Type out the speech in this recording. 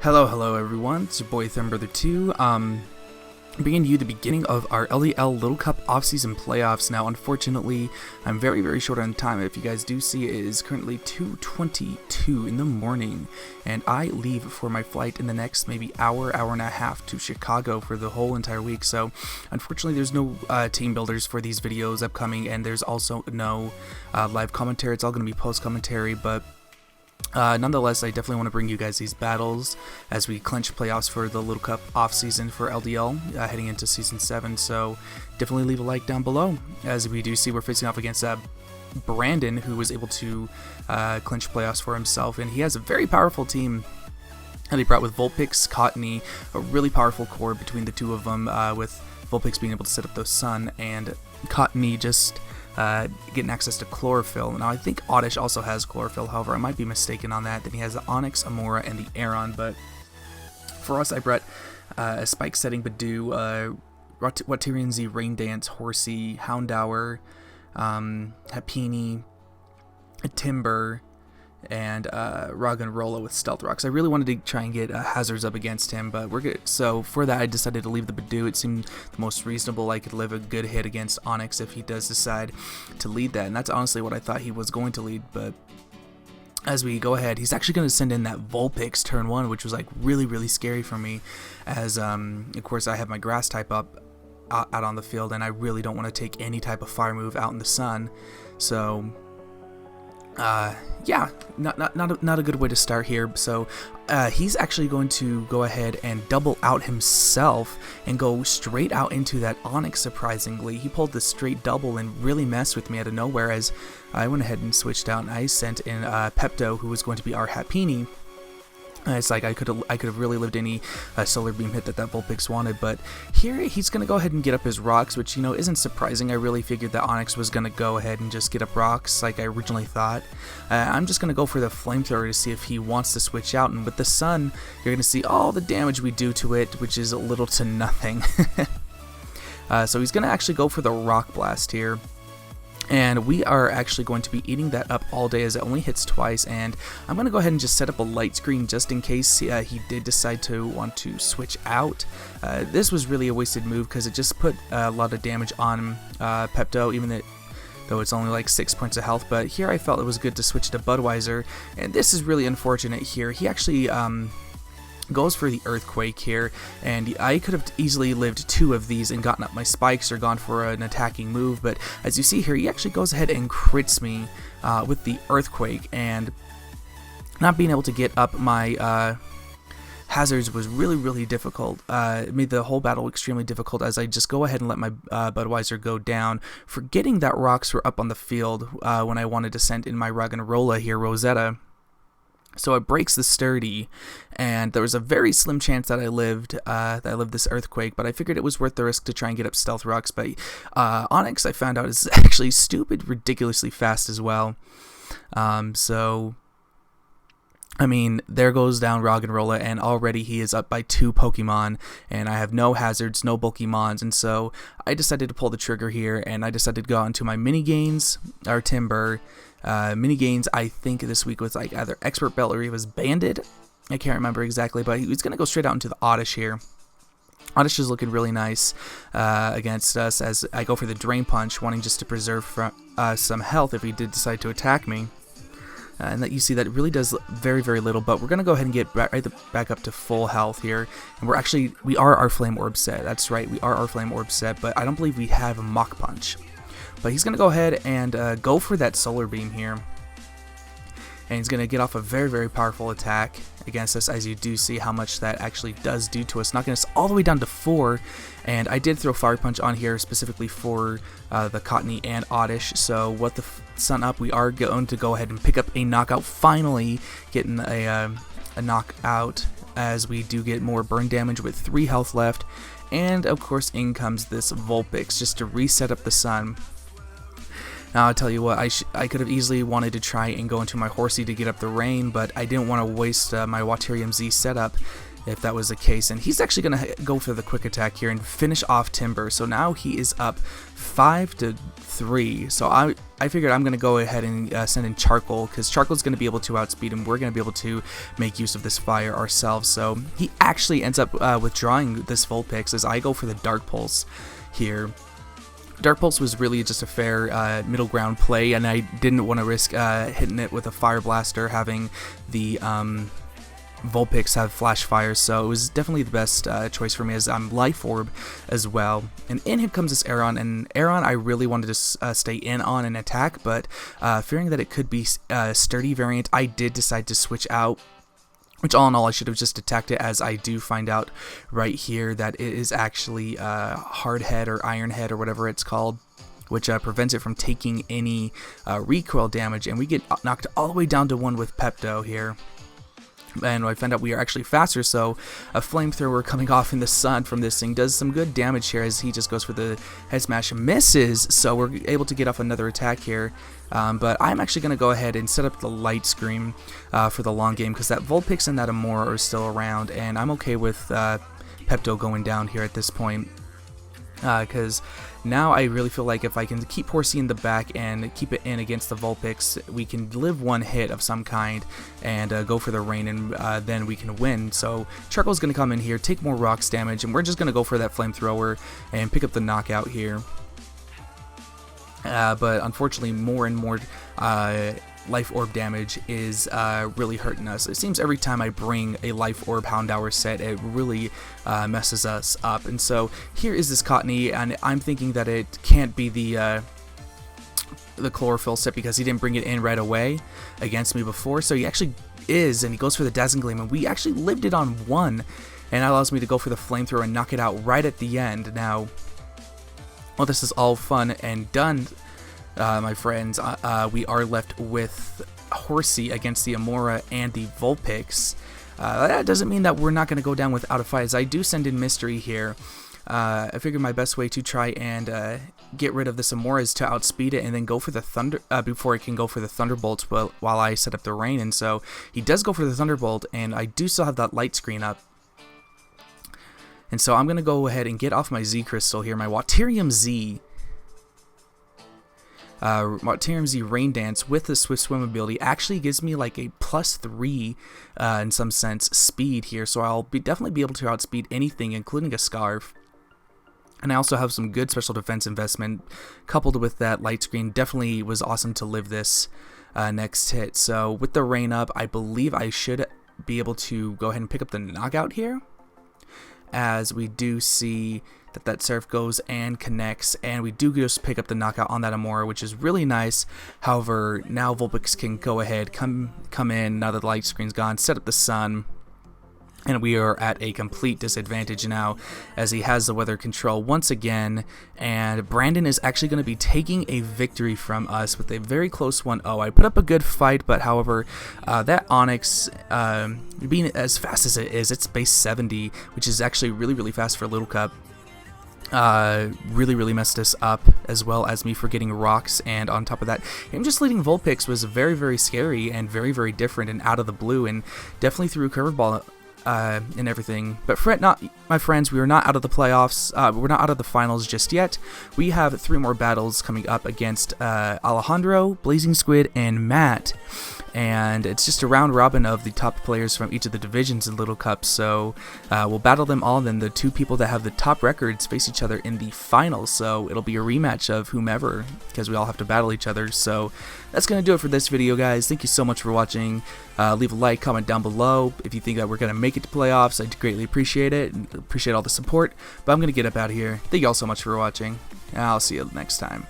Hello everyone, it's your boy Thumbbrother 2, bringing you the beginning of our LDL Little Cup off-season playoffs. Now unfortunately, I'm very short on time. If you guys do see, it is currently 2:22 in the morning, and I leave for my flight in the next maybe hour and a half to Chicago for the whole entire week. So unfortunately there's no team builders for these videos upcoming, and there's also no live commentary. It's all going to be post-commentary, but nonetheless, I definitely want to bring you guys these battles as we clinch playoffs for the Little Cup off-season for LDL heading into Season 7, so definitely leave a like down below. As we do see, we're facing off against Brandon, who was able to clinch playoffs for himself, and he has a very powerful team that he brought with Vulpix, Cottony, a really powerful core between the two of them, with Vulpix being able to set up the sun, and Cottony just getting access to chlorophyll. Now I think Oddish also has chlorophyll, however I might be mistaken on that. Then he has the Onyx, Amora, and the Aeron, but for us I brought a Spike Setting Badoo, Waterian Z, Rain Dance, Horsey, Houndour, Happini, Timber, and Roggenrola with Stealth Rocks. I really wanted to try and get hazards up against him, but we're good. So for that I decided to leave the Badoo. It seemed the most reasonable. I could live a good hit against Onyx if he does decide to lead that, and that's honestly what I thought he was going to lead. But as we go ahead, he's actually going to send in that Vulpix turn 1, which was like really scary for me, as of course I have my grass type up out on the field, and I really don't want to take any type of fire move out in the sun. So yeah, not a good way to start here. So he's actually going to go ahead and double out himself and go straight out into that Onyx. Surprisingly, he pulled the straight double and really messed with me out of nowhere, as I went ahead and switched out and I sent in Pepto, who was going to be our Happini. It's like I could have really lived any solar beam hit that Vulpix wanted, but here he's going to go ahead and get up his rocks, which, you know, isn't surprising. I really figured that Onyx was going to go ahead and just get up rocks like I originally thought. I'm just going to go for the Flamethrower to see if he wants to switch out, and with the sun, you're going to see all the damage we do to it, which is little to nothing. So he's going to actually go for the Rock Blast here. And we are actually going to be eating that up all day, as it only hits twice, and I'm going to go ahead and just set up a light screen just in case he did decide to want to switch out. This was really a wasted move because it just put a lot of damage on Pepto, even though it's only like 6 points of health. But here I felt it was good to switch to Budweiser, and this is really unfortunate here. He actually goes for the Earthquake here, and I could have easily lived 2 of these and gotten up my spikes or gone for an attacking move, but as you see here, he actually goes ahead and crits me with the Earthquake, and not being able to get up my hazards was really difficult. It made the whole battle extremely difficult, as I just go ahead and let my Budweiser go down, forgetting that rocks were up on the field when I wanted to send in my Roggenrola here, Rosetta. So it breaks the Sturdy, and there was a very slim chance that I lived this Earthquake, but I figured it was worth the risk to try and get up Stealth Rocks. But Onyx, I found out, is actually stupid ridiculously fast as well. So I mean, there goes down Roggenrola, and already he is up by 2 Pokemon, and I have no hazards, no bulky mons, and so I decided to pull the trigger here, and I decided to go into my mini gains, our Timber. Mini gains, I think this week was like either Expert Belt or he was Banded. I can't remember exactly, but he's going to go straight out into the Oddish here. Oddish is looking really nice against us, as I go for the Drain Punch, wanting just to preserve some health if he did decide to attack me. And that you see that it really does very little, but we're going to go ahead and get back up to full health here. And we are our Flame Orb set. That's right, we are our Flame Orb set, but I don't believe we have a Mach Punch. But he's going to go ahead and go for that Solar Beam here. And he's going to get off a very powerful attack against us, as you do see how much that actually does do to us, knocking us all the way down to 4. And I did throw Fire Punch on here specifically for the Cottony and Oddish. So what the sun up, we are going to go ahead and pick up a knockout, finally getting a knockout, as we do get more burn damage with 3 health left. And of course in comes this Vulpix just to reset up the sun. Now I'll tell you what, I could have easily wanted to try and go into my Horsey to get up the Rain, but I didn't want to waste my Waterium Z setup, if that was the case. And he's actually going to go for the quick attack here and finish off Timber. So now he is up 5-3. So I figured I'm going to go ahead and send in Charcoal, because Charcoal's going to be able to outspeed him. We're going to be able to make use of this fire ourselves. So he actually ends up withdrawing this Vulpix as I go for the Dark Pulse here. Dark Pulse was really just a fair middle ground play, and I didn't want to risk hitting it with a Fire Blaster, having the Vulpix have Flash Fire, so it was definitely the best choice for me, as I'm Life Orb as well. And in here comes this Aeron, and Aeron I really wanted to stay in on and attack, but fearing that it could be a sturdy variant, I did decide to switch out. Which all in all, I should have just attacked it, as I do find out right here that it is actually Hard Head or Iron Head or whatever it's called, which prevents it from taking any recoil damage, and we get knocked all the way down to 1 with Pepto here. And I found out we are actually faster, so a flamethrower coming off in the sun from this thing does some good damage here, as he just goes for the head smash and misses, so we're able to get off another attack here. But I'm actually going to go ahead and set up the Light Scream for the long game, because that Vulpix and that Amora are still around, and I'm okay with Pepto going down here at this point. Because now I really feel like if I can keep Horsey in the back and keep it in against the Vulpix, we can live one hit of some kind and go for the rain, and then we can win. So Charcoal's going to come in here, take more rocks damage, and we're just going to go for that flamethrower and pick up the knockout here. But unfortunately, more and more Life Orb damage is really hurting us. It seems every time I bring a Life Orb Houndour set, it really messes us up. And so here is this Cottony, and I'm thinking that it can't be the Chlorophyll set, because he didn't bring it in right away against me before. So he actually is, and he goes for the Dazzling Gleam, and we actually lived it on 1, and that allows me to go for the Flamethrower and knock it out right at the end. Now, well, this is all fun and done, my friends. We are left with Horsey against the Amora and the Vulpix. That doesn't mean that we're not going to go down without a fight, as I do send in Mystery here. I figured my best way to try and get rid of this Amora is to outspeed it and then go for the Thunder before it can go for the Thunderbolts while I set up the rain. And so he does go for the Thunderbolt, and I do still have that light screen up. And so I'm going to go ahead and get off my Z Crystal here, my Waterium Z. Waterium Z Rain Dance with the Swift Swim ability actually gives me like a +3 in some sense speed here, so I'll definitely be able to outspeed anything, including a Scarf. And I also have some good special defense investment coupled with that light screen. Definitely was awesome to live this next hit. So with the rain up, I believe I should be able to go ahead and pick up the knockout here, as we do see that Surf goes and connects, and we do just pick up the knockout on that Amora, which is really nice. However, now Vulpix can go ahead, come in, now that the light screen's gone, set up the sun, and we are at a complete disadvantage now, as he has the weather control once again, and Brandon is actually going to be taking a victory from us with a very close 1-0. I put up a good fight, but however, that Onyx, being as fast as it is, it's base 70, which is actually really, really fast for Little Cup. Really messed us up, as well as me forgetting rocks, and on top of that, him just leading Vulpix was very, very scary and very, very different and out of the blue, and definitely threw a curveball and everything. But fret not, my friends, we are not out of the playoffs. We're not out of the finals just yet. We have 3 more battles coming up against Alejandro, Blazing Squid, and Matt. And it's just a round robin of the top players from each of the divisions in Little Cup. So we'll battle them all, and then the 2 people that have the top records face each other in the finals. So it'll be a rematch of whomever, because we all have to battle each other. So that's going to do it for this video, guys. Thank you so much for watching. Leave a like, comment down below if you think that we're going to make it to playoffs. I'd greatly appreciate it, and appreciate all the support. But I'm going to get up out of here. Thank you all so much for watching, and I'll see you next time.